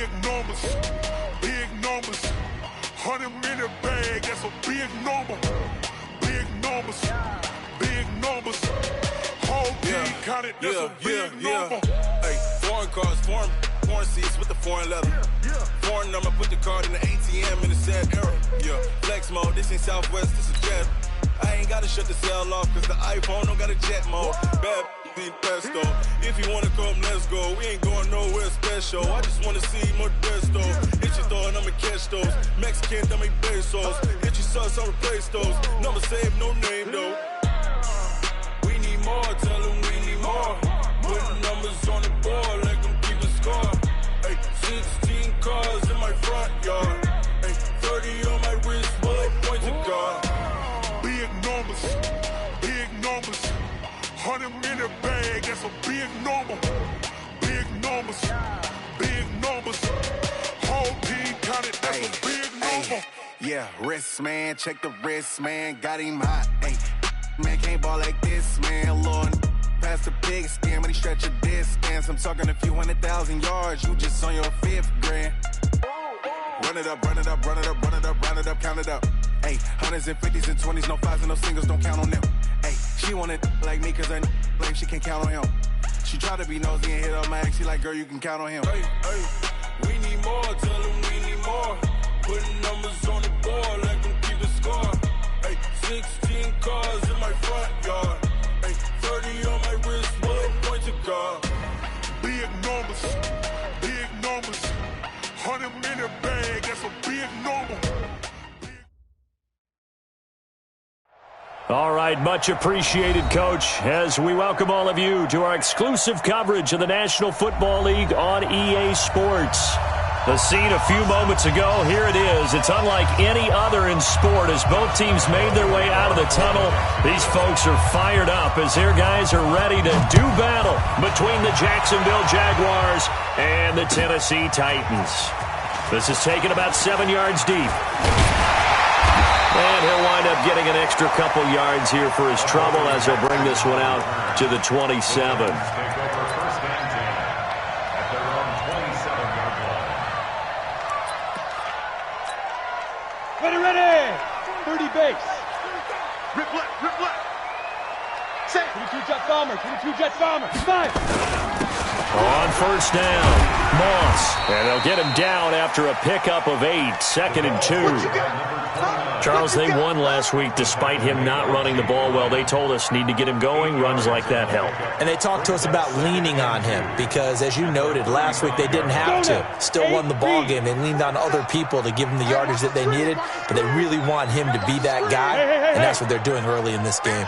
big numbers, big numbers. 100 in the bag, that's a big number. Big numbers, big numbers. Whole team counted, that's a big number. Hey, foreign cars, foreign seats with the foreign leather. Foreign number, put the card in the ATM in the sad era. Yeah, flex mode, this ain't Southwest, this is Jet. I ain't gotta shut the cell off, cause the iPhone don't got a jet mode. Bad be pesto. If you wanna come, let's go. We ain't going nowhere special. I just wanna see more Modesto. Hit your throw and I'ma catch those. Mexican, dummy pesos. Hit your sauce, I'll replace those. Number save, no name though. We need more, tell them we need more. Putting numbers on the board, let them keep a score. Hey, 16 cars in my front yard. Hey, 30 on my wrist, bullet point to God. Big numbers, big numbers. 100 in the bag, that's a big number. Big numbers, big numbers. Whole team counted, that's a big number. Yeah, wrist man, check the wrist man, got him hot. Ay, man can't ball like this, man. Lord, past the big skin, but he stretch a distance. I'm talking a few 100,000 yards, you just on your 5th grand. Run it up, run it up, run it up, run it up, round it up, count it up. Ay, 100s and 50s and 20s, no 5s and no singles, don't count on them. Ay, she wanted like me cause her like she can't count on him. She tried to be nosy and hit up my ex, she like, girl, you can count on him. Hey, we need more, tell them we need more. Putting numbers on the board, let them keep a score. Hey, 16 cars in my front yard. Hey, 30 on my wrist, bullet point to God. Big numbers, big numbers. 100 in the bag, that's a big number. All right, much appreciated, Coach, as we welcome all of you to our exclusive coverage of the National Football League on EA Sports. The scene a few moments ago, here it is. It's unlike any other in sport as both teams made their way out of the tunnel. These folks are fired up as their guys are ready to do battle between the Jacksonville Jaguars and the Tennessee Titans. This is taken about 7 yards deep. And he'll wind up getting an extra couple yards here for his trouble as he'll bring this one out to the 27. Ready! 30 base. Rip left. Set. 22 Jet Bomber, 22 Jet Bomber. 5. On first down, Moss. And they'll get him down after a pickup of 8, 2nd and 2. Charles, they won last week despite him not running the ball well. They told us need to get him going. Runs like that help. And they talked to us about leaning on him because, as you noted, last week they didn't have to. Still won the ball game. They leaned on other people to give them the yardage that they needed, but they really want him to be that guy, and that's what they're doing early in this game.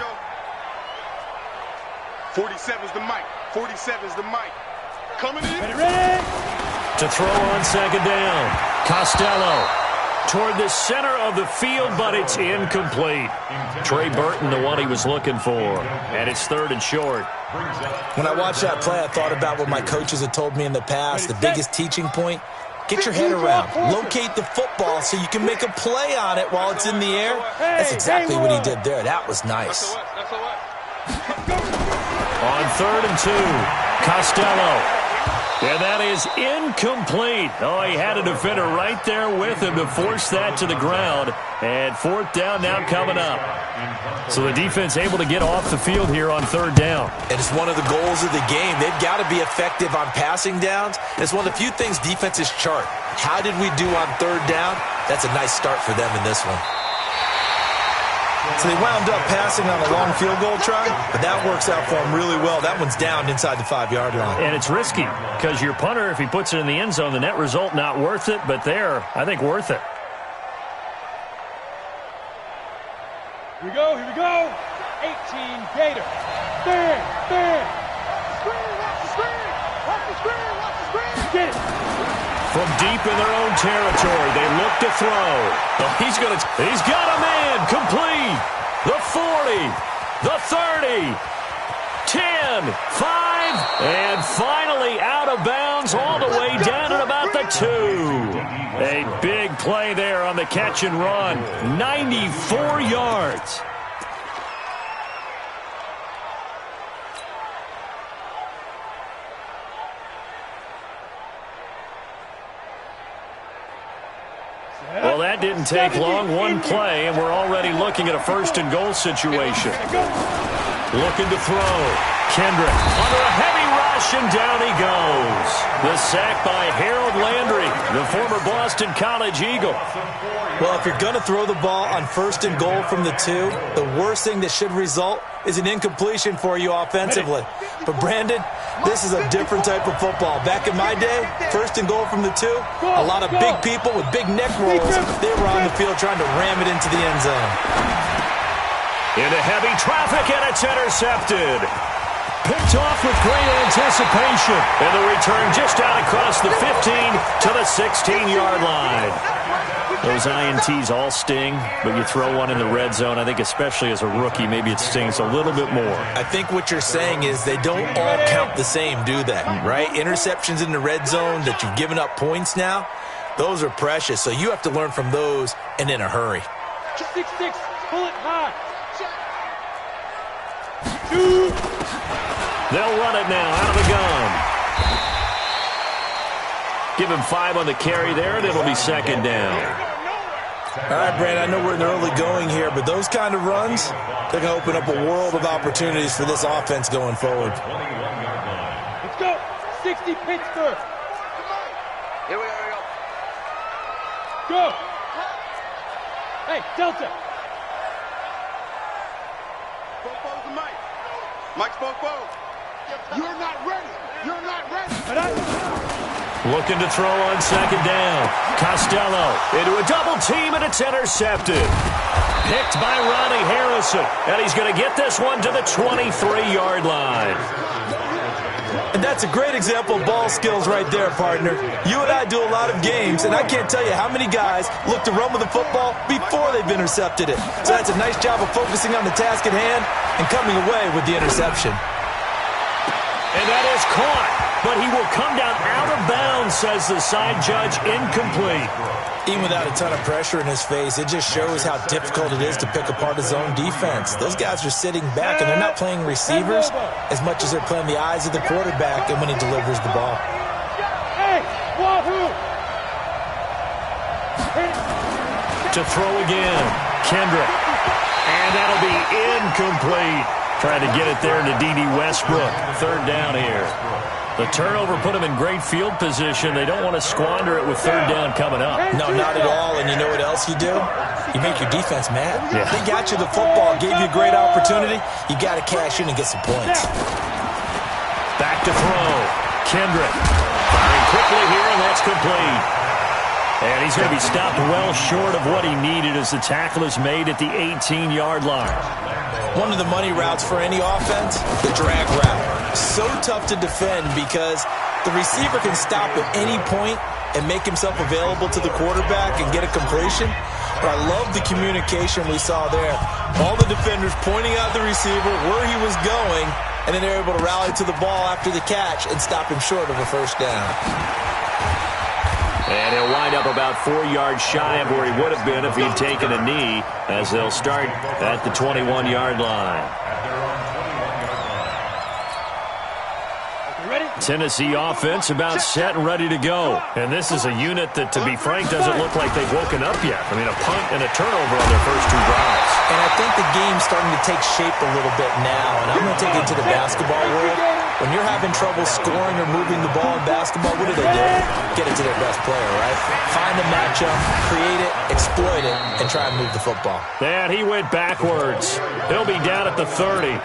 47's the mic. 47's the mic. Coming in. Ready. To throw on second down. Costello toward the center of the field, but it's incomplete. Trey Burton, the one he was looking for. And it's 3rd and short. When I watched that play, I thought about what my coaches had told me in the past. The biggest teaching point, get your head around. Locate the football so you can make a play on it while it's in the air. That's exactly what he did there. That was nice. On 3rd and 2, Costello. And that is incomplete. Oh, he had a defender right there with him to force that to the ground. And 4th down now coming up. So the defense able to get off the field here on 3rd down. And it's one of the goals of the game. They've got to be effective on passing downs. It's one of the few things defenses chart. How did we do on 3rd down? That's a nice start for them in this one. So they wound up passing on a long field goal try, but that works out for them really well. That one's down inside the 5-yard line. And it's risky because your punter, if he puts it in the end zone, the net result not worth it, but there, I think worth it. Here we go. 18 Gator. Bang. Watch the screen. Get it. From deep in their own territory, they look to throw. Oh, he's got a man, complete. The 40, the 30, 10, 5, and finally out of bounds all the way down at about the 2. A big play there on the catch and run, 94 yards. Well, that didn't take long. One play, and we're already looking at a first-and-goal situation. Looking to throw. Kendrick under a heavy rush, and down he goes. The sack by Harold Landry, the former Boston College Eagle. Well, if you're going to throw the ball on first and goal from the 2, the worst thing that should result is an incompletion for you offensively. But, Brandon, this is a different type of football. Back in my day, first and goal from the 2, a lot of big people with big neck rolls, they were on the field trying to ram it into the end zone. Into heavy traffic, and it's intercepted. Picked off with great anticipation. And the return just out across the 15 to the 16-yard line. Those INTs all sting, but you throw one in the red zone, I think especially as a rookie, maybe it stings a little bit more. I think what you're saying is they don't all count the same, do they? Right? Interceptions in the red zone that you've given up points now, those are precious. So you have to learn from those and in a hurry. 6-6, pull it high. 2. They'll run it now out of the gun. Give him 5 on the carry there, and it'll be second down. All right, Brandon, I know we're in the early going here, but those kind of runs, they're going to open up a world of opportunities for this offense going forward. Let's go. 60 Pittsburgh. Here we go. Go. Hey, Delta. Bo's the Mike. Mike's Bo. You're not ready. You're not ready. Looking to throw on second down. Costello into a double team, and it's intercepted. Picked by Ronnie Harrison, and he's going to get this one to the 23-yard line. And that's a great example of ball skills right there, partner. You and I do a lot of games, and I can't tell you how many guys look to run with the football before they've intercepted it. So that's a nice job of focusing on the task at hand and coming away with the interception. And that is caught, but he will come down out of bounds, says the side judge, incomplete. Even without a ton of pressure in his face, it just shows how difficult it is to pick apart his own defense. Those guys are sitting back, and they're not playing receivers as much as they're playing the eyes of the quarterback and when he delivers the ball. Hey, Wahoo! To throw again, Kendrick. And that'll be incomplete. Trying to get it there to D.D. Westbrook. Third down here. The turnover put them in great field position. They don't want to squander it with third down coming up. No, not at all. And you know what else you do? You make your defense mad. Yeah. They got you the football, gave you a great opportunity. You got to cash in and get some points. Back to throw. Kendrick firing quickly here, and that's complete. And he's going to be stopped well short of what he needed as the tackle is made at the 18-yard line. One of the money routes for any offense, the drag route. So tough to defend because the receiver can stop at any point and make himself available to the quarterback and get a completion. But I love the communication we saw there. All the defenders pointing out the receiver, where he was going, and then they're able to rally to the ball after the catch and stop him short of a first down. And he'll wind up about 4 yards shy of where he would have been if he'd taken a knee, as they'll start at the 21-yard line. Tennessee offense about set and ready to go. And this is a unit that, to be frank, doesn't look like they've woken up yet. I mean, a punt and a turnover on their first 2 drives. And I think the game's starting to take shape a little bit now. And I'm going to take it to the basketball world. When you're having trouble scoring or moving the ball in basketball, what do? Get it to their best player, right? Find the matchup, create it, exploit it, and try and move the football. And he went backwards. He'll be down at the 30.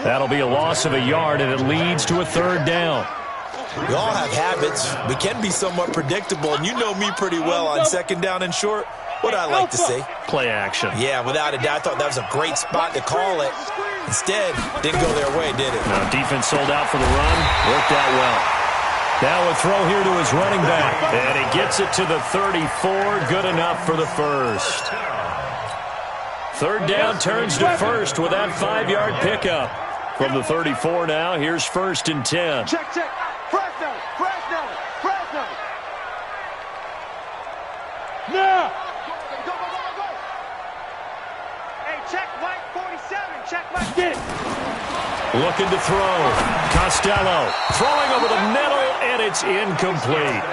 That'll be a loss of a yard, and it leads to a third down. We all have habits. We can be somewhat predictable, and you know me pretty well on second down and short. What I like to see? Play action. Yeah, without a doubt. I thought that was a great spot to call it. Instead, didn't go their way, did it? No, defense sold out for the run. Worked out well. Now a throw here to his running back. And he gets it to the 34. Good enough for the first. Third down turns to first with that 5-yard pickup. From the 34 now, here's 1st and 10. Check. Fresno. Now. Go. Hey, check Mike 47. Check Mike. Get it. Looking to throw. Costello throwing over the middle, and it's incomplete.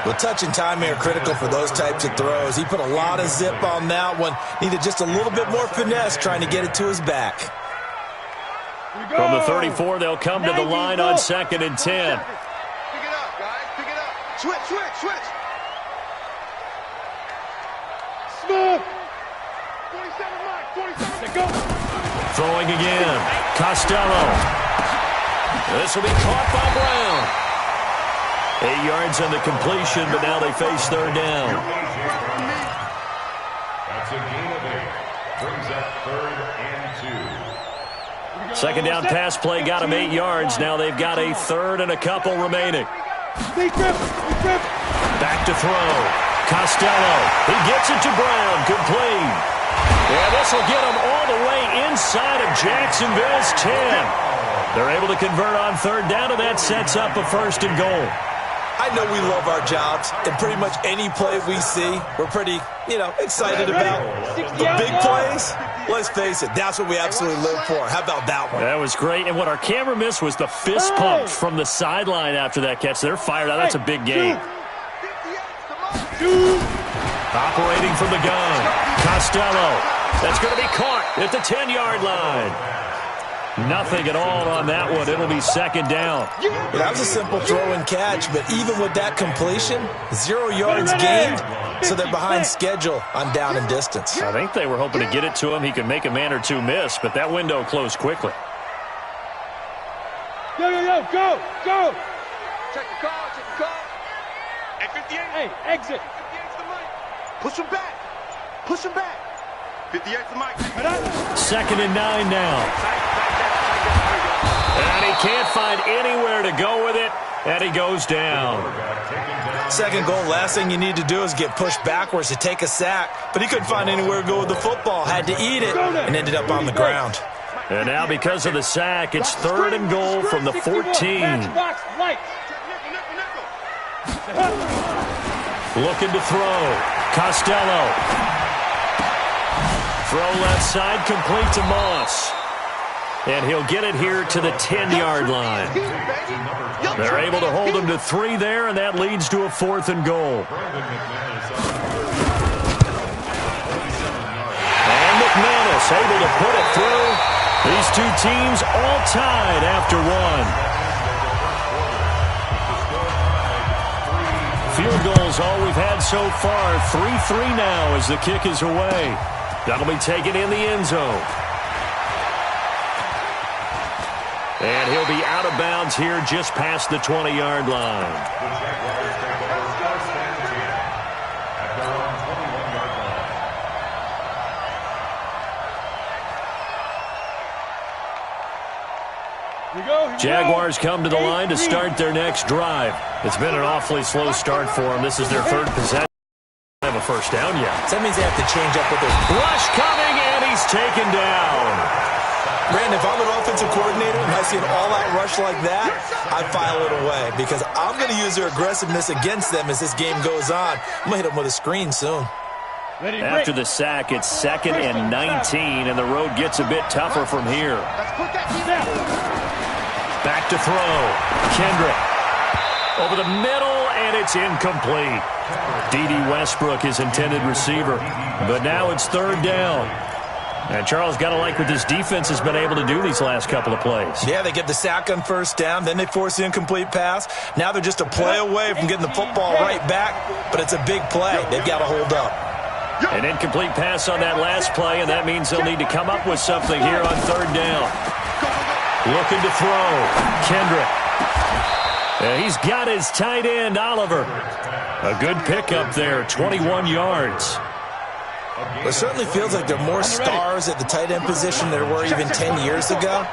Well, touch and timing are critical for those types of throws. He put a lot of zip on that one. Needed just a little bit more finesse trying to get it to his back. From the 34, they'll come to the line on 2nd and 10. Pick it up, guys. Pick it up. Switch. Smooth. 47, Mike. 47. Go. Throwing again. Costello. This will be caught by Brown. 8 yards on the completion, but now they face 3rd down. That's a gain of 8. Brings up 3rd and 2. Second down pass play got him 8 yards. Now they've got a 3rd and a couple remaining. Back to throw. Costello. He gets it to Brown. Complete. Yeah, this will get him all the way inside of Jacksonville's 10. They're able to convert on 3rd down, and that sets up a 1st and goal. I know we love our jobs, and pretty much any play we see, we're pretty, excited about. The big plays, let's face it, that's what we absolutely live for. How about that one? That was great, and what our camera missed was the fist pump from the sideline after that catch. They're fired out. That's a big gain. Operating from the gun, Costello. That's going to be caught at the 10-yard line. Nothing at all on that one. It'll be 2nd down. Yeah, that was a simple throw and catch, but even with that completion, 0 yards gained, so they're behind schedule on down and distance. I think they were hoping to get it to him. He could make a man or two miss, but that window closed quickly. Go. Check the call. At 58. Hey, exit. 58's the mic. Push him back. 58's the mic. 2nd and 9 now. And he can't find anywhere to go with it, and he goes down. 2nd goal, last thing you need to do is get pushed backwards to take a sack, but he couldn't find anywhere to go with the football, had to eat it, and ended up on the ground. And now because of the sack, it's 3rd and goal from the 14. Looking to throw. Costello. Throw left side, complete to Moss. And he'll get it here to the 10-yard line. They're able to hold him to 3 there, and that leads to a 4th and goal. And McManus able to put it through. These two teams all tied after 1. Field goals all we've had so far. 3-3 now as the kick is away. That'll be taken in the end zone. And he'll be out of bounds here just past the 20-yard line. Jaguars come to the line to start their next drive. It's been an awfully slow start for them. This is their 3rd possession. They have a 1st down yet. So that means they have to change up with their rush coming, and he's taken down. Brandon, if I'm an offensive coordinator and I see an all-out rush like that, I'd file it away because I'm going to use their aggressiveness against them as this game goes on. I'm going to hit them with a screen soon. After the sack, it's 2nd and 19, and the road gets a bit tougher from here. Back to throw. Kendrick. Over the middle, and it's incomplete. D.D. Westbrook, his intended receiver. But now it's 3rd down. And Charles, got to like what this defense has been able to do these last couple of plays. Yeah, they get the sack on 1st down, then they force the incomplete pass. Now they're just a play away from getting the football right back, but it's a big play. They've got to hold up. An incomplete pass on that last play, and that means they'll need to come up with something here on 3rd down. Looking to throw. Kendrick. He's got his tight end, Oliver. A good pickup there, 21 yards. It certainly feels like there are more stars at the tight end position than there were even 10 years ago.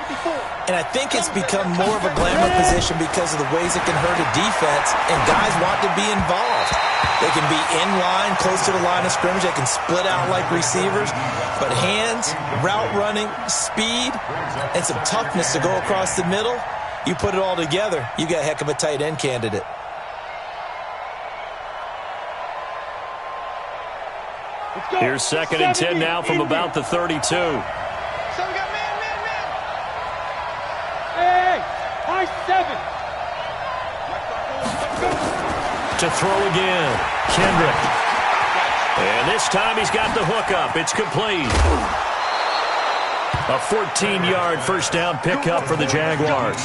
And I think it's become more of a glamour position because of the ways it can hurt a defense, and guys want to be involved. They can be in line, close to the line of scrimmage. They can split out like receivers. But hands, route running, speed, and some toughness to go across the middle, you put it all together, you got a heck of a tight end candidate. Here's 2nd and 10 now from about the 32. So we got man. Hey, high 7. To throw again. Kendrick. And this time he's got the hook up. It's complete. A 14-yard first down pickup for the Jaguars.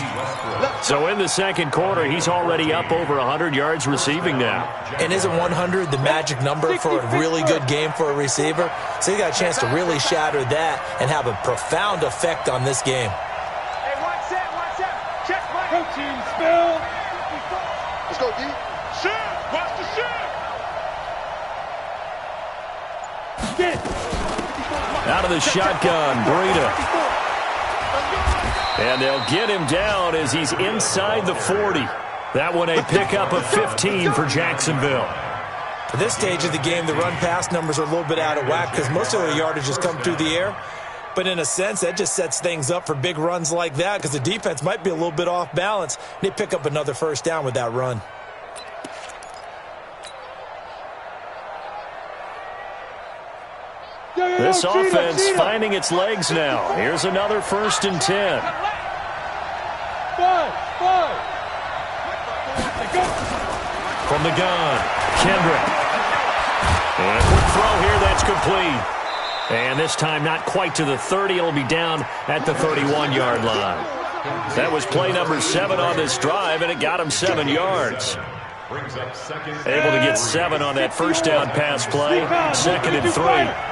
So in the second quarter, he's already up over 100 yards receiving now. And isn't 100 the magic number for a really good game for a receiver? So he got a chance to really shatter that and have a profound effect on this game. Hey, watch that. Check, Mike. Protein spill. Let's go, D. Shift. Watch the shift. Get it. Out of the shotgun, Breida. And they'll get him down as he's inside the 40. That one a pickup of 15 for Jacksonville. At this stage of the game, the run-pass numbers are a little bit out of whack because most of the yardage has come through the air. But in a sense, that just sets things up for big runs like that because the defense might be a little bit off balance. They pick up another first down with that run. This offense finding its legs now. Here's another 1st and 10. From the gun, Kendrick. And a quick throw here, that's complete. And this time not quite to the 30. It'll be down at the 31-yard line. That was play number 7 on this drive, and it got him 7 yards. Able to get 7 on that first down pass play. 2nd and 3.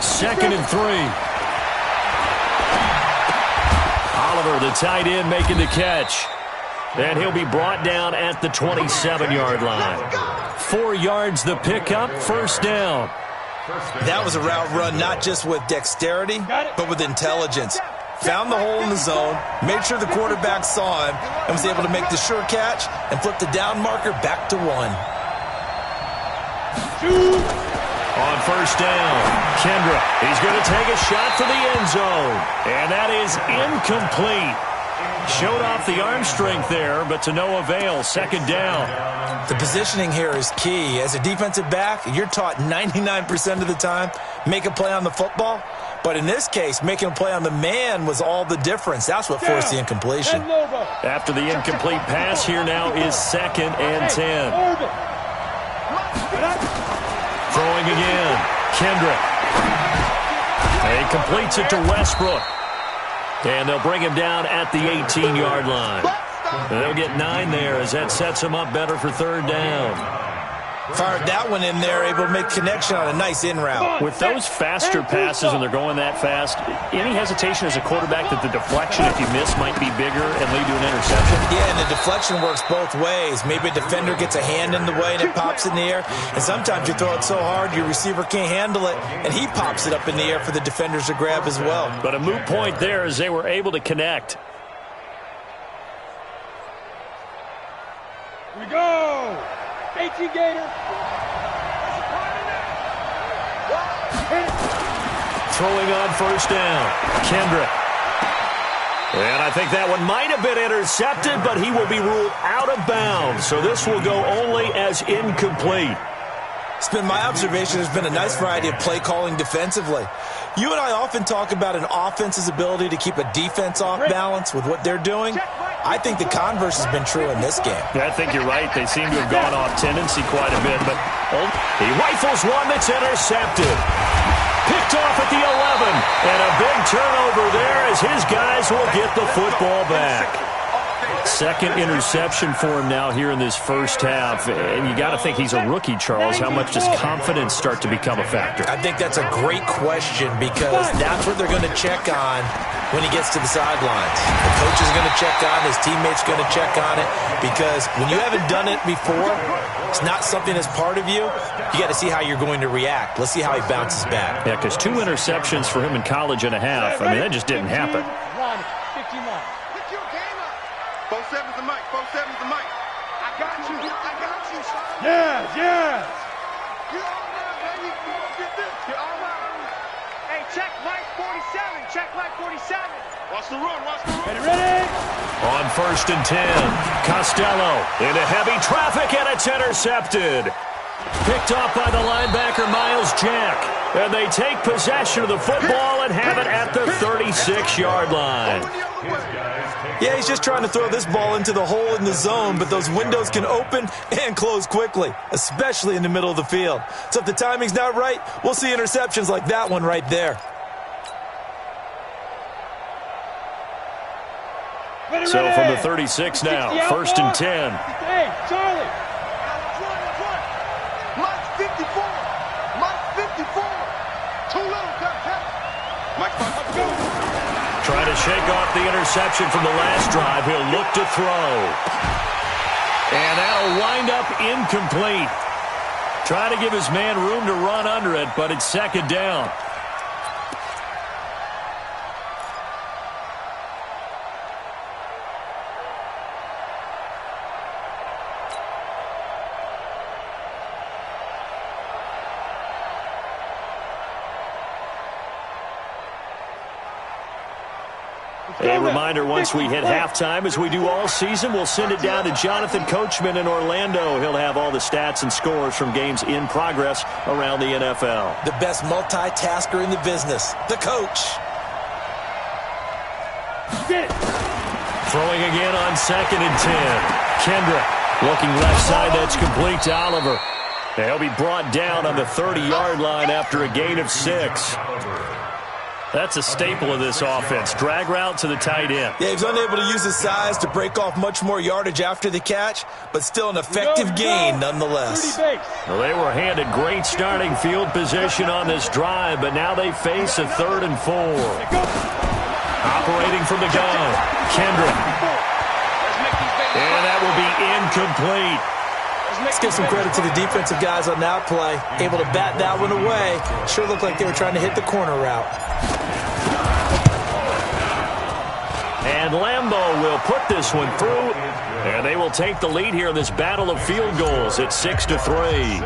Second and 3. Oliver, the tight end, making the catch. And he'll be brought down at the 27-yard line. 4 yards the pickup, first down. That was a route run not just with dexterity, but with intelligence. Found the hole in the zone, made sure the quarterback saw him, and was able to make the sure catch and flip the down marker back to 1. On first down, Kendra, he's going to take a shot for the end zone. And that is incomplete. Showed off the arm strength there, but to no avail. Second down. The positioning here is key. As a defensive back, you're taught 99% of the time, make a play on the football. But in this case, making a play on the man was all the difference. That's what forced the incompletion. After the incomplete pass, here now is 2nd and 10. Throwing again, Kendrick. He completes it to Westbrook. And they'll bring him down at the 18-yard line. They'll get 9 there as that sets him up better for 3rd down. Fired that one in there, able to make connection on a nice in route. With those faster passes and they're going that fast, any hesitation as a quarterback that the deflection, if you miss, might be bigger and lead to an interception? Yeah, and the deflection works both ways. Maybe a defender gets a hand in the way and it pops in the air, and sometimes you throw it so hard your receiver can't handle it, and he pops it up in the air for the defenders to grab as well. But a moot point there as they were able to connect. Here we go! 18 Gator. Throwing on first down, Kendrick. And I think that one might have been intercepted, but he will be ruled out of bounds. So this will go only as incomplete. It's been my observation there's been a nice variety of play calling defensively. You and I often talk about an offense's ability to keep a defense off balance with what they're doing. I think the converse has been true in this game. I think you're right. They seem to have gone off tendency quite a bit, but he rifles one that's intercepted. Picked off at the 11, and a big turnover there as his guys will get the football back. 2nd interception for him now here in this first half, and you got to think he's a rookie, Charles. How much does confidence start to become a factor? I think that's a great question because that's what they're going to check on when he gets to the sidelines. The coach is going to check on it, his teammates going to check on it, because when you haven't done it before, it's not something that's part of you. You got to see how you're going to react. Let's see how he bounces back. Yeah, because 2 interceptions for him in college and a half. I mean, that just didn't happen. 4-7's the mic. 4-7's the mic. I got you. Yes. Get on now, baby. You gonna get this. Get on now. Hey, check Mike 47. Check Mike 47. Watch the run. Ready? On 1st and 10, Costello into heavy traffic, and it's intercepted. Picked off by the linebacker, Miles Jack. And they take possession of the football and have it at the 36-yard line. Yeah, he's just trying to throw this ball into the hole in the zone, but those windows can open and close quickly, especially in the middle of the field. So if the timing's not right, we'll see interceptions like that one right there. So from the 36 now, 1st and 10. Hey, Charlie. Mike's 54. Mike's 54. Too little, Captain. Mike's Trying to shake off the interception from the last drive. He'll look to throw. And that'll wind up incomplete. Trying to give his man room to run under it, but it's 2nd down. A reminder, once we hit halftime, as we do all season, we'll send it down to Jonathan Coachman in Orlando. He'll have all the stats and scores from games in progress around the NFL. The best multitasker in the business, the coach. Throwing again on 2nd and 10. Kendrick looking left side. That's complete to Oliver. He'll be brought down on the 30-yard line after a gain of 6. That's a staple of this offense. Drag route to the tight end. Yeah, he was unable to use his size to break off much more yardage after the catch, but still an effective gain nonetheless. Well, they were handed great starting field position on this drive, but now they face a 3rd and 4. Operating from the gun, Kendrick. And that will be incomplete. Let's give some credit to the defensive guys on that play. Able to bat that one away. Sure looked like they were trying to hit the corner route. And Lambeau will put this one through. And they will take the lead here in this battle of field goals at 6-3.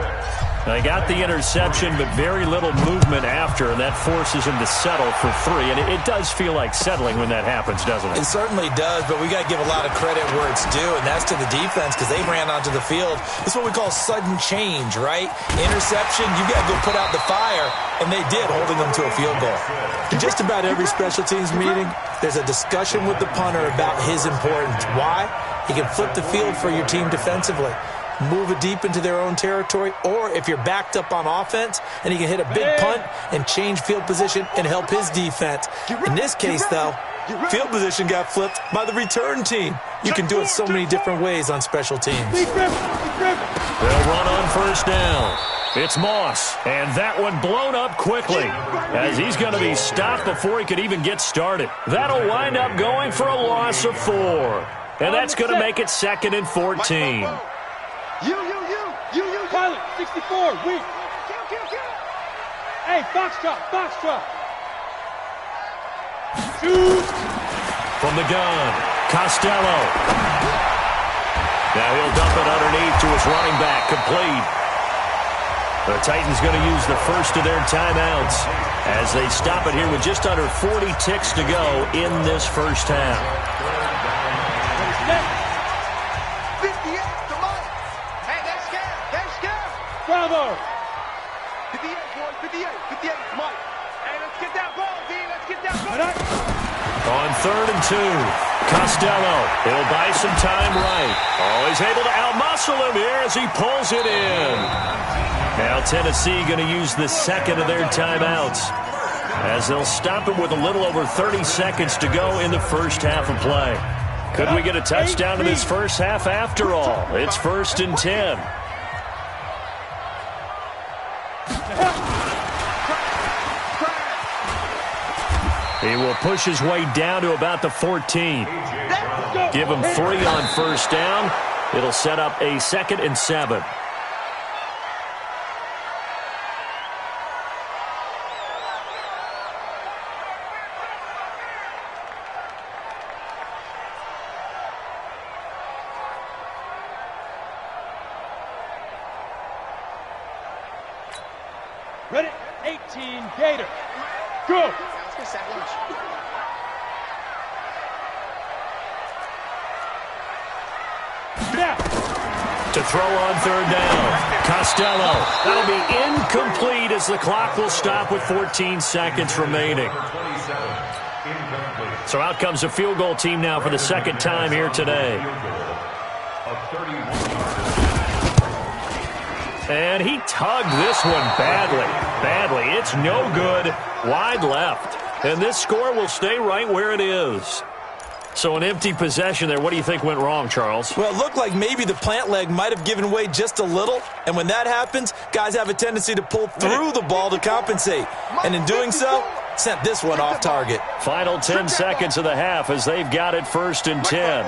They got the interception, but very little movement after, and that forces him to settle for 3. And it does feel like settling when that happens, doesn't it? It certainly does, but we got to give a lot of credit where it's due, and that's to the defense because they ran onto the field. It's what we call sudden change, right? Interception, you got to go put out the fire, and they did, holding them to a field goal. In just about every special teams meeting, there's a discussion with the punter about his importance. Why? He can flip the field for your team defensively, move it deep into their own territory, or if you're backed up on offense, and he can hit a big punt and change field position and help his defense. In this case, though, field position got flipped by the return team. You can do it so many different ways on special teams. They'll run on 1st down. It's Moss, and that one blown up quickly as he's going to be stopped before he could even get started. That'll wind up going for a loss of 4, and that's going to make it 2nd and 14. You. Pilot, 64, weak. Hey, Foxtrot. Shoot. From the gun, Costello. Now he'll dump it underneath to his running back, complete. The Titans going to use the first of their timeouts as they stop it here with just under 40 ticks to go in this first half. 58 to Mike. Hey, they're scared. Bravo. 58, boys, 58, Mike. Hey, let's get that ball, D. Let's get that ball. On 3rd and 2, Costello. He'll buy some time right. Oh, he's able to outmuscle him here as he pulls it in. Now Tennessee going to use the 2nd of their timeouts as they'll stop it with a little over 30 seconds to go in the first half of play. Could we get a touchdown in this first half after all? It's 1st and 10. He will push his way down to about the 14. Give him 3 on 1st down. It'll set up a 2nd and 7. Ready, 18, Gator. Go. Now. To throw on third down. Costello. That'll be incomplete as the clock will stop with 14 seconds remaining. So out comes a field goal team now for the second time here today. And he tugged this one badly. It's no good. Wide left. And this score will stay right where it is. So an empty possession there. What do you think went wrong, Charles? Well, it looked like maybe the plant leg might have given way just a little. And when that happens, guys have a tendency to pull through the ball to compensate. And in doing so, sent this one off target. Final 10 seconds of the half as they've got it 1st and 10.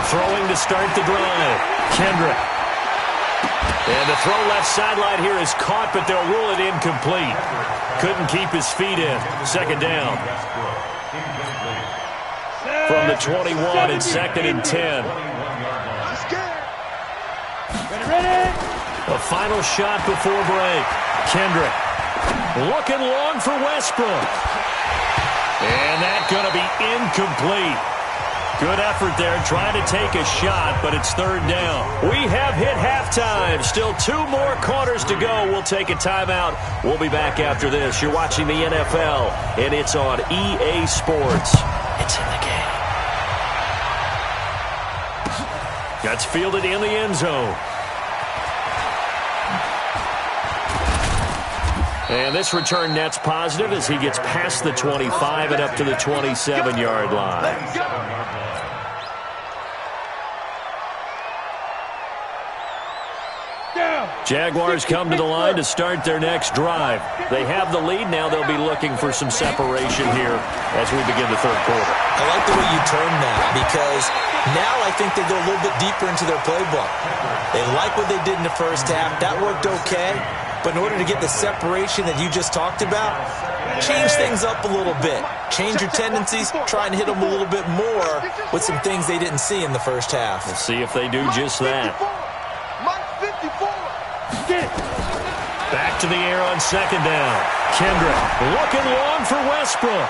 Throwing to start the drive. Kendrick. And the throw left sideline here is caught, but they'll rule it incomplete. Couldn't keep his feet in. Second down. From the 21 and 2nd and 10. A final shot before break. Kendrick looking long for Westbrook. And that's going to be incomplete. Good effort there trying to take a shot, but it's third down. We have hit halftime. Still 2 more quarters to go. We'll take a timeout. We'll be back after this. You're watching the NFL, and it's on EA Sports. It's in the game. That's fielded in the end zone. And this return net's positive as he gets past the 25 and up to the 27-yard line. Jaguars come to the line to start their next drive. They have the lead. Now they'll be looking for some separation here as we begin the third quarter. I like the way you termed that because now I think they go a little bit deeper into their playbook. They like what they did in the first half. That worked okay. But in order to get the separation that you just talked about, change things up a little bit. Change your tendencies. Try and hit them a little bit more with some things they didn't see in the first half. We'll see if they do just that. Back to the air on second down. Kendrick looking long for Westbrook.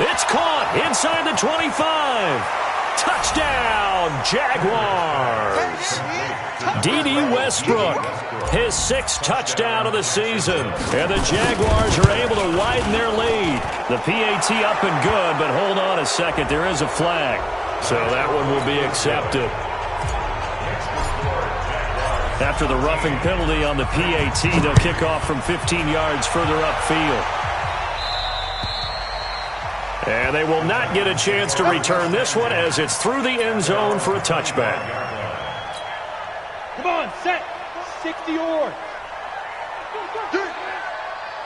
It's caught inside the 25. Touchdown, Jaguars. D.D. Westbrook, his 6th touchdown of the season. And the Jaguars are able to widen their lead. The PAT up and good, but hold on a second. There is a flag. So that one will be accepted. After the roughing penalty on the PAT, they'll kick off from 15 yards further upfield. And they will not get a chance to return this one as it's through the end zone for a touchback. Come on, set. 60 yards.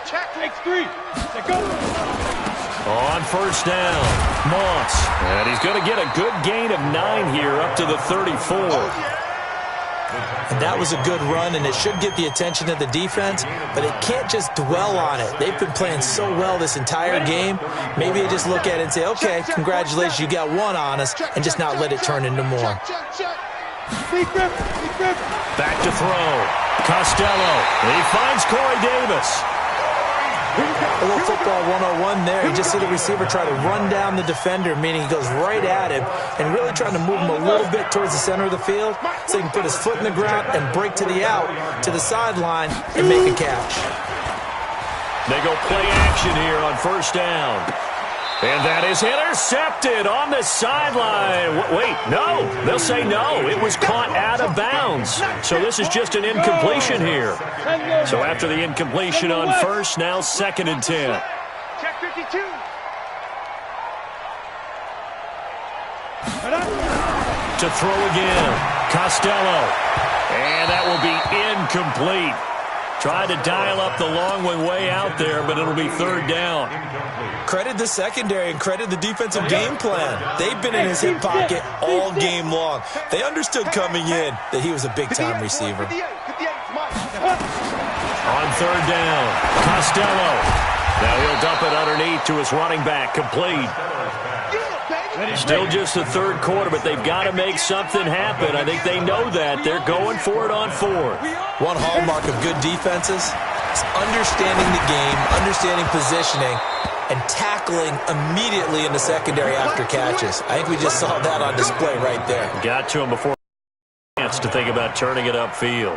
Check. Takes 3. Set, go. On first down, Moss. And he's going to get a good gain of 9 here up to the 34. And that was a good run, and it should get the attention of the defense, but it can't just dwell on it. They've been playing so well this entire game. Maybe they just look at it and say, okay, congratulations, you got 1 on us, and just not let it turn into more. Back to throw. Costello. He finds Corey Davis. A little football 101 there. You just see the receiver try to run down the defender, meaning he goes right at him and really trying to move him a little bit towards the center of the field so he can put his foot in the ground and break to the out, to the sideline, and make a catch. They go play action here on first down. And that is intercepted on the sideline. Wait, no. They'll say no. It was caught out of bounds. So this is just an incompletion here. So after the incompletion on first, now 2nd and 10. Check 52. To throw again. Costello. And that will be incomplete. Tried to dial up the long one way out there, but it'll be third down. Credit the secondary and credit the defensive game plan. They've been in his hip pocket all game long. They understood coming in that he was a big-time receiver. On third down, Costello. Now he'll dump it underneath to his running back, complete. Still just the third quarter, but they've got to make something happen. I think they know that. They're going for it on 4th. One hallmark of good defenses is understanding the game, understanding positioning, and tackling immediately in the secondary after catches. I think we just saw that on display right there. Got to him before. chance to think about turning it upfield.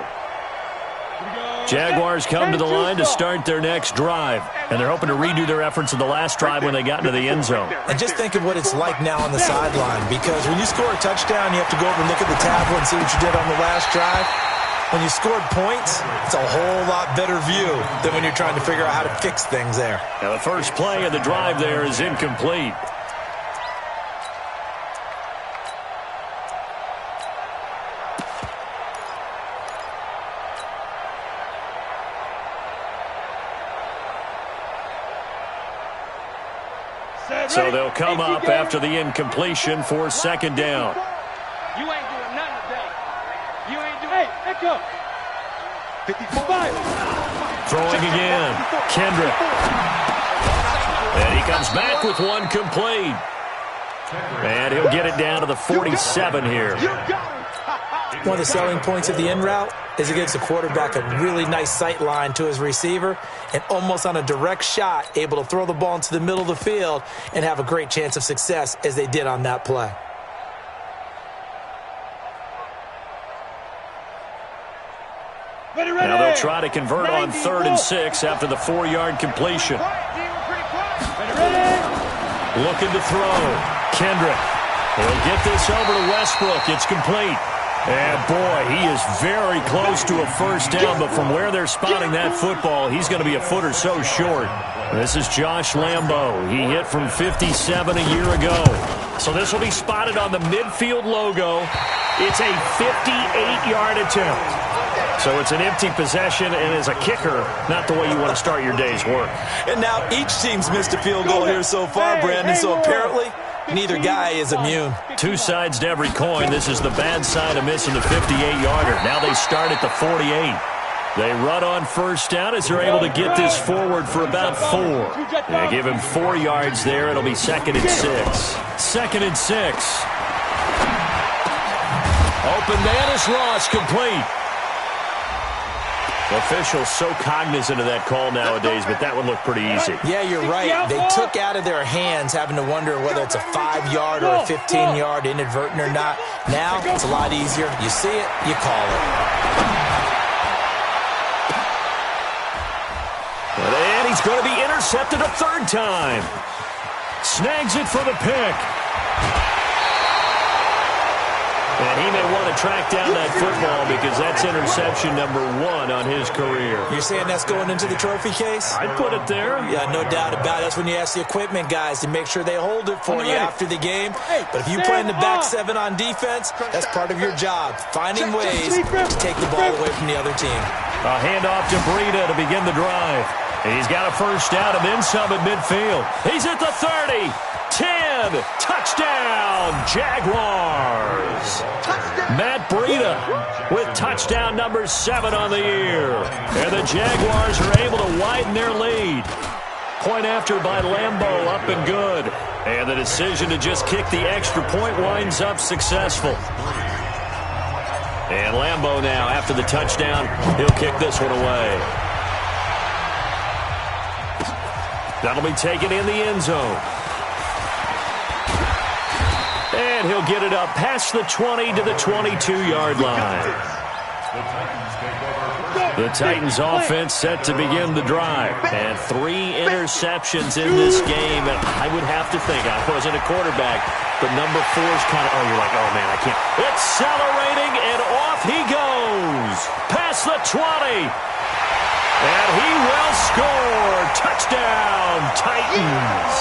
Jaguars come to the line to start their next drive, and they're hoping to redo their efforts in the last drive when they got into the end zone. And just think of what it's like now on the sideline, because when you score a touchdown, you have to go over and look at the tablet and see what you did on the last drive. When you scored points, it's a whole lot better view than when you're trying to figure out how to fix things there. Now the first play of the drive there is incomplete. So they'll come up after the incompletion for second down. You ain't doing nothing today. You ain't doing. Hey, echo. 55. Throwing again. Kendrick. And he comes back with one complete. And he'll get it down to the 47 here. One of the selling points of the in route is it gives the quarterback a really nice sight line to his receiver and almost on a direct shot able to throw the ball into the middle of the field and have a great chance of success as they did on that play. Now they'll try to convert on 3rd and 6 after the 4-yard completion. Looking to throw. Kendrick. He'll get this over to Westbrook. It's complete. And, boy, he is very close to a first down, but from where they're spotting that football, he's going to be a foot or so short. This is Josh Lambo. He hit from 57 a year ago. So this will be spotted on the midfield logo. It's a 58-yard attempt. So it's an empty possession, and as a kicker, not the way you want to start your day's work. And now each team's missed a field goal here so far, Brandon, so apparently neither guy is immune. Two sides to every coin. This is the bad side of missing the 58-yarder. Now they start at the 48. They run on first down as they're able to get this forward for about 4. They give him 4 yards there. It'll be 2nd and 6. 2nd and 6. Open man is lost, complete. Officials so cognizant of that call nowadays, but that would look pretty easy. Yeah, you're right. They took out of their hands having to wonder whether it's a 5-yard or a 15-yard inadvertent or not. Now, it's a lot easier. You see it, you call it. And he's going to be intercepted a 3rd time. Snags it for the pick. And he may want to track down that football because that's interception number 1 on his career. You're saying that's going into the trophy case? I'd put it there. Yeah, no doubt about it. That's when you ask the equipment guys to make sure they hold it for you after the game. But if you play in the back 7 on defense, that's part of your job, finding ways to take the ball away from the other team. A handoff to Breida to begin the drive. And he's got a first down and then some at midfield. He's at the 30. 10, touchdown, Jaguars. Matt Breida with touchdown number 7 on the year. And the Jaguars are able to widen their lead. Point after by Lambo, up and good. And the decision to just kick the extra point winds up successful. And Lambo now, after the touchdown, he'll kick this one away. That'll be taken in the end zone. And he'll get it up past the 20 to the 22-yard line. The Titans offense set to begin the drive. And 3 interceptions in this game. And I would have to think, I wasn't a quarterback, but number 4 is kind of, you're like, oh, man, I can't. Accelerating, and off he goes. Past the 20. And he will score. Touchdown, Titans.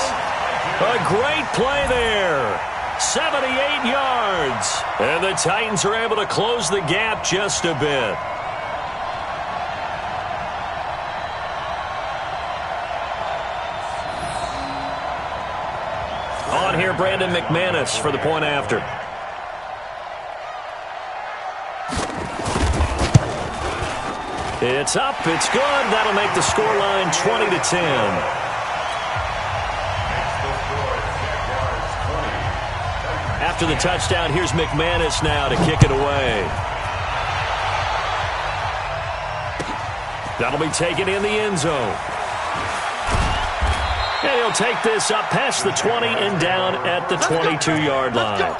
A great play there. 78 yards. And the Titans are able to close the gap just a bit. On here, Brandon McManus for the point after. It's up, it's good. That'll make the scoreline 20-10. After the touchdown, here's McManus now to kick it away. That'll be taken in the end zone. And he'll take this up past the 20 and down at the 22-yard line.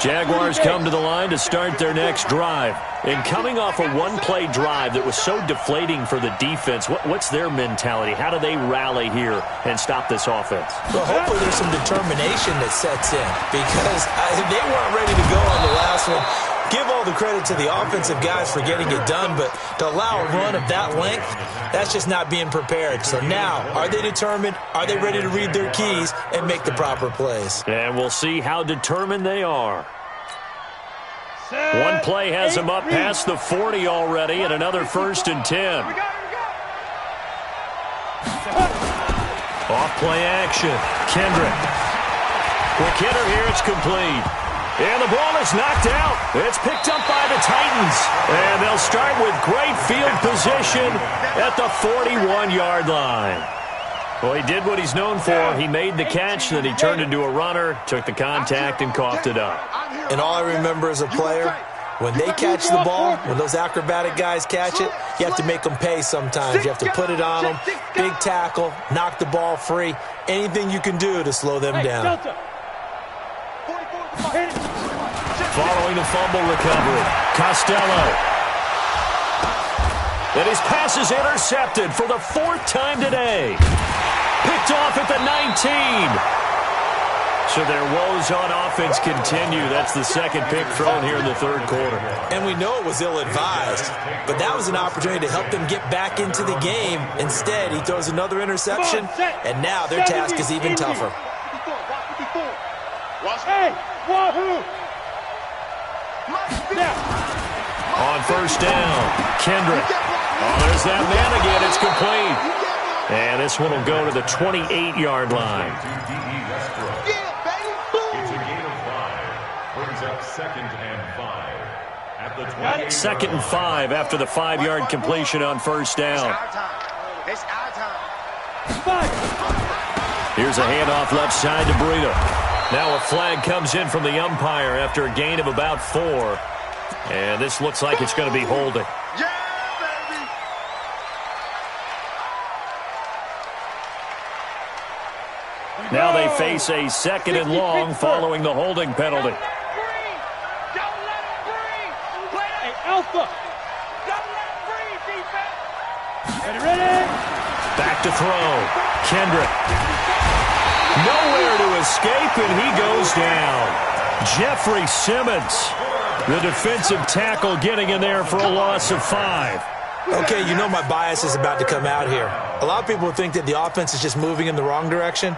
Jaguars come to the line to start their next drive. And coming off a one-play drive that was so deflating for the defense, what's their mentality? How do they rally here and stop this offense? Well, hopefully there's some determination that sets in because they weren't ready to go on the last one. Give all the credit to the offensive guys for getting it done, but to allow a run of that length, that's just not being prepared. So now, are they determined? Are they ready to read their keys and make the proper plays? And we'll see how determined they are. One play has them up past the 40 already, and another 1st and 10. Off-play action. Kendrick. Quick hitter here. It's complete. And the ball is knocked out. It's picked up by the Titans. And they'll start with great field position at the 41-yard line. Well, he did what he's known for. He made the catch, then he turned into a runner, took the contact, and coughed it up. And all I remember as a player, when they catch the ball, when those acrobatic guys catch it, you have to make them pay sometimes. You have to put it on them, big tackle, knock the ball free, anything you can do to slow them down. Following the fumble recovery, Costello. And his pass is intercepted for the 4th time today. Picked off at the 19. So their woes on offense continue. That's the 2nd pick thrown here in the 3rd quarter. And we know it was ill-advised, but that was an opportunity to help them get back into the game. Instead, he throws another interception, and now their task is even tougher. Hey, wahoo! On 1st down, Kendrick. Oh, there's that man again. It's complete. And this one will go to the 28-yard line. Second and 5 after the 5-yard completion on 1st down. Here's a handoff left side to Breida. Now a flag comes in from the umpire after a gain of about 4. And this looks like it's going to be holding. Now they face a 2nd and long following the holding penalty. Alpha. Ready? Back to throw. Kendrick. Nowhere to escape, and he goes down. Jeffrey Simmons, the defensive tackle, getting in there for a loss of 5. Okay, you know my bias is about to come out here. A lot of people think that the offense is just moving in the wrong direction.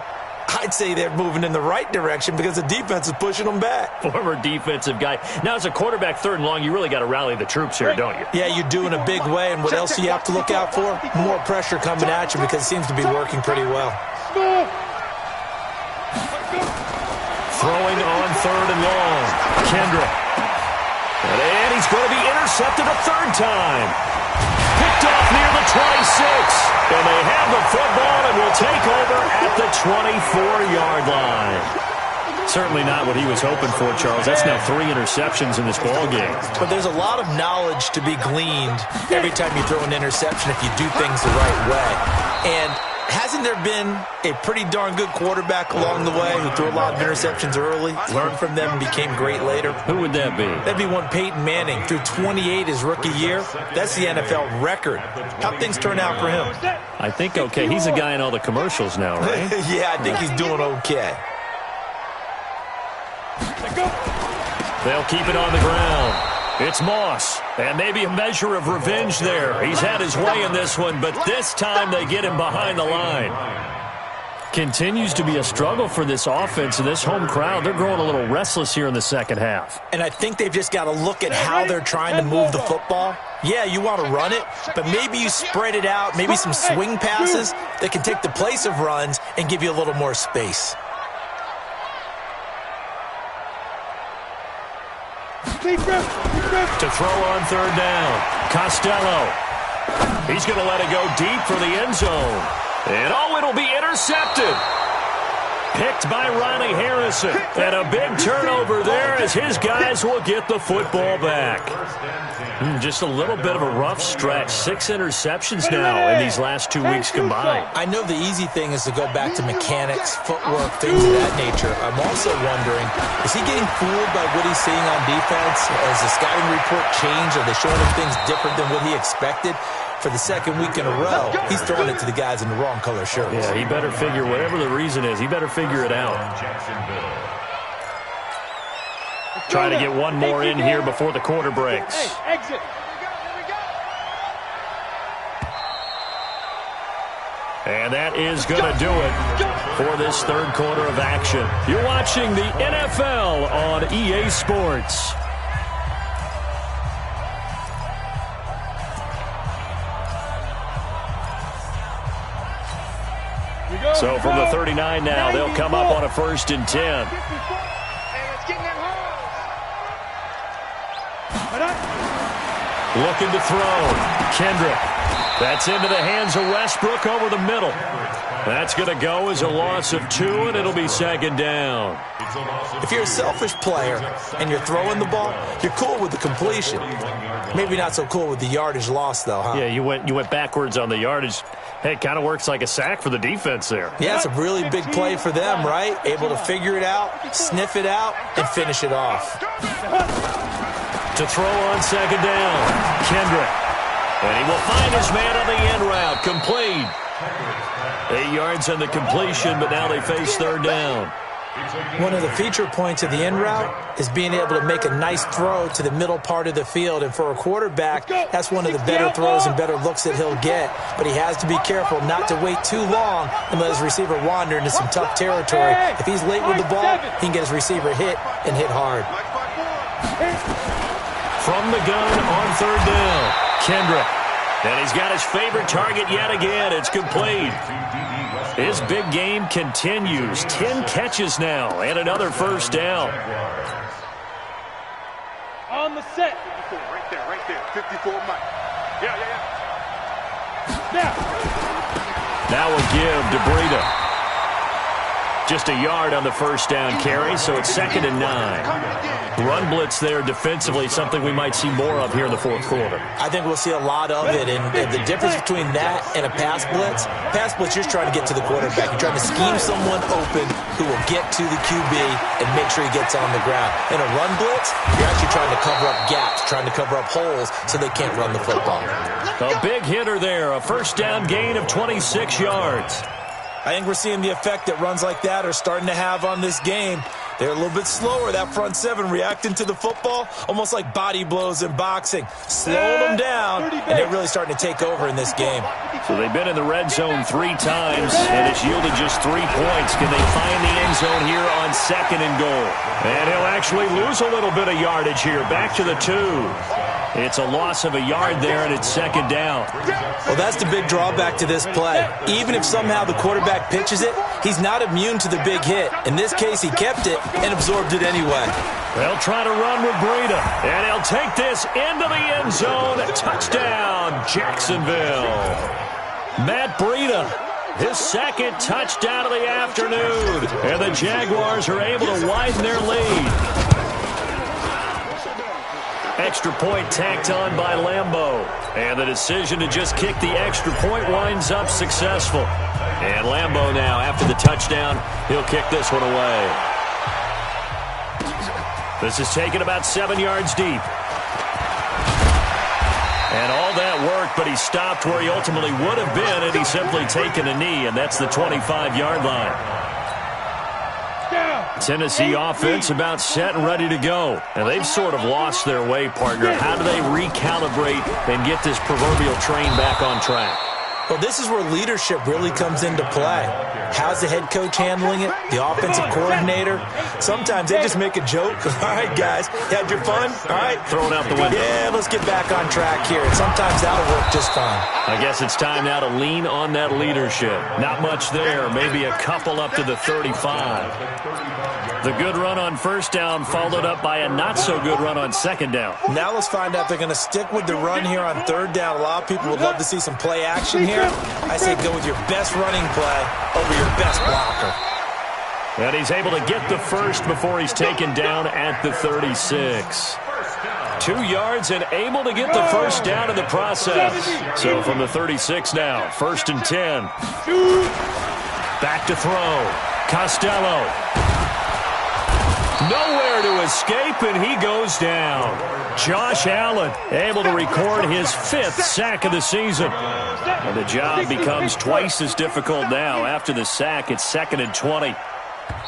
I'd say they're moving in the right direction because the defense is pushing them back. Former defensive guy. Now, as a quarterback, 3rd and long, you really got to rally the troops here, don't you? Yeah, you do in a big way. And what else do you have to look out for? More pressure coming at you because it seems to be working pretty well. Throwing on 3rd and long. Kendrick. And he's going to be intercepted a 3rd time. Picked off near the 26. And they have the football and will take over at the 24-yard line. Certainly not what he was hoping for, Charles. That's now 3 interceptions in this ball game. But there's a lot of knowledge to be gleaned every time you throw an interception if you do things the right way. And hasn't there been a pretty darn good quarterback along the way who threw a lot of interceptions early, learned from them, and became great later? Who would that be? That'd be one Peyton Manning. Threw 28 his rookie year. That's the NFL record. How'd things turn out for him? I think okay. He's a guy in all the commercials now, right? Yeah, I think he's doing okay. They'll keep it on the ground. It's Moss, and maybe a measure of revenge there. He's had his way in this one, but this time they get him behind the line. Continues to be a struggle for this offense and this home crowd. They're growing a little restless here in the 2nd half. And I think they've just got to look at how they're trying to move the football. Yeah, you want to run it, but maybe you spread it out, maybe some swing passes that can take the place of runs and give you a little more space. To throw on 3rd down, Costello. He's going to let it go deep for the end zone. And it'll be intercepted. picked by Ronnie Harrison. And a big turnover there as his guys will get the football back. Just a little bit of a rough stretch. 6 interceptions now in these last 2 weeks combined. I know the easy thing is to go back to mechanics, footwork, things of that nature. I'm also wondering, is he getting fooled by what he's seeing on defense? Has the scouting report changed? Are they showing him things different than what he expected? For the second week in a row, he's throwing it to the guys in the wrong color shirts. Yeah, he better figure, whatever the reason is, he better figure it out. Trying to get one more in here before the quarter breaks. Hey, exit. And that is going to do it for this third quarter of action. You're watching the NFL on EA Sports. So from the 39 now, they'll come up on a 1st and 10. Looking to throw. Kendrick. That's into the hands of Westbrook over the middle. That's going to go as a loss of 2, and it'll be 2nd down. If you're a selfish player and you're throwing the ball, you're cool with the completion. Maybe not so cool with the yardage loss, though, huh? Yeah, you went backwards on the yardage. Hey, it kind of works like a sack for the defense there. Yeah, it's a really big play for them, right? Able to figure it out, sniff it out, and finish it off. To throw on 2nd down, Kendrick. And he will find his man on the end route. Complete. 8 yards on the completion, but now they face 3rd down. One of the feature points of the in route is being able to make a nice throw to the middle part of the field. And for a quarterback, that's one of the better throws and better looks that he'll get. But he has to be careful not to wait too long and let his receiver wander into some tough territory. If he's late with the ball, he can get his receiver hit and hit hard. From the gun on 3rd down, Kendrick. And he's got his favorite target yet again. It's complete. His big game continues. 10 catches now and another 1st down. On the set. 54, right there. 54, Mike. Yeah. Now we'll give to Breida. Just a yard on the 1st down carry, so it's 2nd and 9. Run blitz there defensively, something we might see more of here in the 4th quarter. I think we'll see a lot of it, and the difference between that and a pass blitz, you're just trying to get to the quarterback. You're trying to scheme someone open who will get to the QB and make sure he gets on the ground. In a run blitz, you're actually trying to cover up gaps, trying to cover up holes so they can't run the football. A big hitter there, a 1st down gain of 26 yards. I think we're seeing the effect that runs like that are starting to have on this game. They're a little bit slower, that front 7, reacting to the football, almost like body blows in boxing. Slowing them down, and they're really starting to take over in this game. So they've been in the red zone 3 times, and it's yielded just 3 points. Can they find the end zone here on 2nd and goal? And he'll actually lose a little bit of yardage here, back to the 2. It's a loss of a yard there, and it's 2nd down. Well, that's the big drawback to this play. Even if somehow the quarterback pitches it, he's not immune to the big hit. In this case, he kept it and absorbed it anyway. They'll try to run with Breida, and he'll take this into the end zone. Touchdown, Jacksonville. Matt Breida, his 2nd touchdown of the afternoon. And the Jaguars are able to widen their lead. Extra point tacked on by Lambeau. And the decision to just kick the extra point winds up successful. And Lambeau now, after the touchdown, he'll kick this one away. This is taken about 7 yards deep. And all that worked, but he stopped where he ultimately would have been had he simply taken a knee, and that's the 25-yard line. Tennessee offense about set and ready to go. And they've sort of lost their way, partner. How do they recalibrate and get this proverbial train back on track? Well, this is where leadership really comes into play. How's the head coach handling it? The offensive coordinator? Sometimes they just make a joke. All right, guys, you had your fun? All right. Throw it out the window. Yeah, let's get back on track here. And sometimes that'll work just fine. I guess it's time now to lean on that leadership. Not much there. Maybe a couple up to the 35. The good run on 1st down followed up by a not-so-good run on 2nd down. Now let's find out if they're going to stick with the run here on 3rd down. A lot of people would love to see some play action here. I say go with your best running play over your best blocker. And he's able to get the first before he's taken down at the 36. 2 yards and able to get the first down in the process. So from the 36 now, 1st and 10. Back to throw. Costello. Nowhere to escape, and he goes down. Josh Allen able to record his 5th sack of the season. And the job becomes twice as difficult now. After the sack, it's 2nd and 20.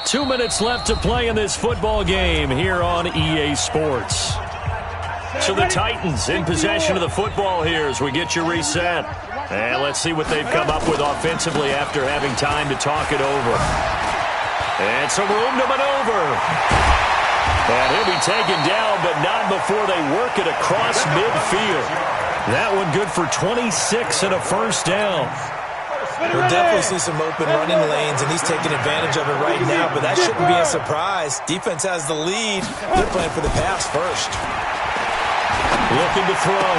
2 minutes left to play in this football game here on EA Sports. So the Titans in possession of the football here as we get you reset. And let's see what they've come up with offensively after having time to talk it over. And some room to maneuver. And he'll be taken down, but not before they work it across midfield. That one good for 26 and a first down. We'll definitely see some open running lanes, and he's taking advantage of it right now, but that shouldn't be a surprise. Defense has the lead. They're playing for the pass first. Looking to throw.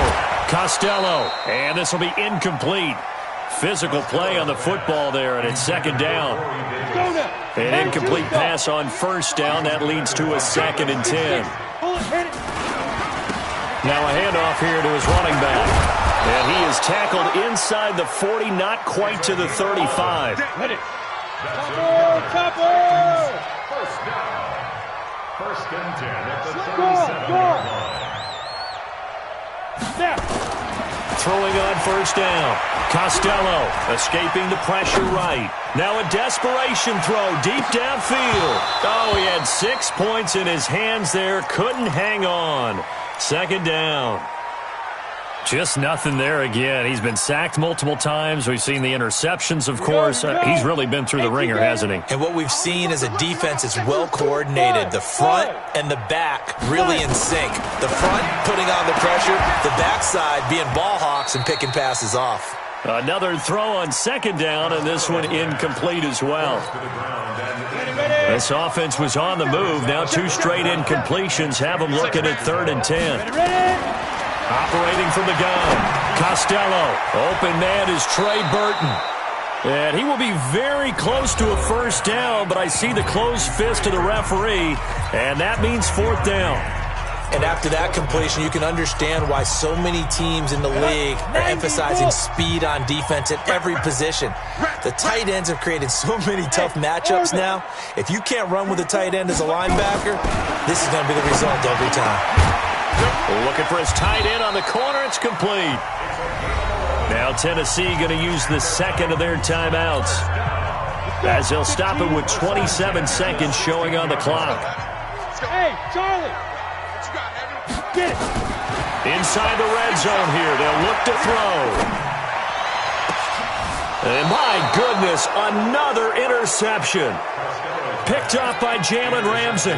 Costello. And this will be incomplete. Physical play on the football there, and it's 2nd down. An incomplete pass on 1st down. That leads to a 2nd and 10. Now a handoff here to his running back. And he is tackled inside the 40, not quite to the 35. Topper! First down. 1st and 10 at the 37-yard line. Throwing on 1st down. Costello escaping the pressure right. Now a desperation throw deep downfield. Oh, he had 6 points in his hands there. Couldn't hang on. 2nd down. Just nothing there again. He's been sacked multiple times. We've seen the interceptions, of course. He's really been through the ringer, hasn't he? And what we've seen is a defense is well coordinated. The front and the back really in sync. The front putting on the pressure. The backside being ball hawks and picking passes off. Another throw on 2nd down, and this one incomplete as well. This offense was on the move. Now 2 straight incompletions have them looking at 3rd and 10. Operating from the gun. Costello. Open man is Trey Burton. And he will be very close to a first down, but I see the closed fist of the referee, and that means 4th down. And after that completion, you can understand why so many teams in the league are emphasizing speed on defense at every position. The tight ends have created so many tough matchups now. If you can't run with a tight end as a linebacker, this is going to be the result every time. Looking for his tight end on the corner. It's complete. Now Tennessee going to use the 2nd of their timeouts, as they'll stop it with 27 seconds showing on the clock. Hey, Charlie! Get it! Inside the red zone here. They'll look to throw. And my goodness, another interception. Picked off by Jalen Ramsey.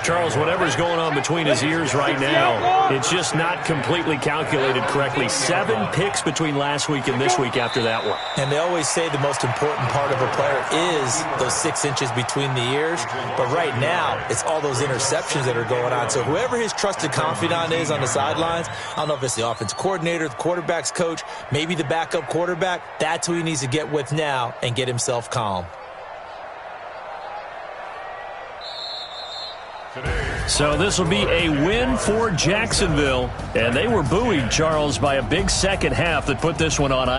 Charles, whatever's going on between his ears right now, it's just not completely calculated correctly. 7 picks between last week and this week after that one. And they always say the most important part of a player is those 6 inches between the ears. But right now, it's all those interceptions that are going on. So whoever his trusted confidant is on the sidelines, I don't know if it's the offense coordinator, the quarterback's coach, maybe the backup quarterback, that's who he needs to get with now and get himself calm. So this will be a win for Jacksonville. And they were buoyed, Charles, by a big second half that put this one on.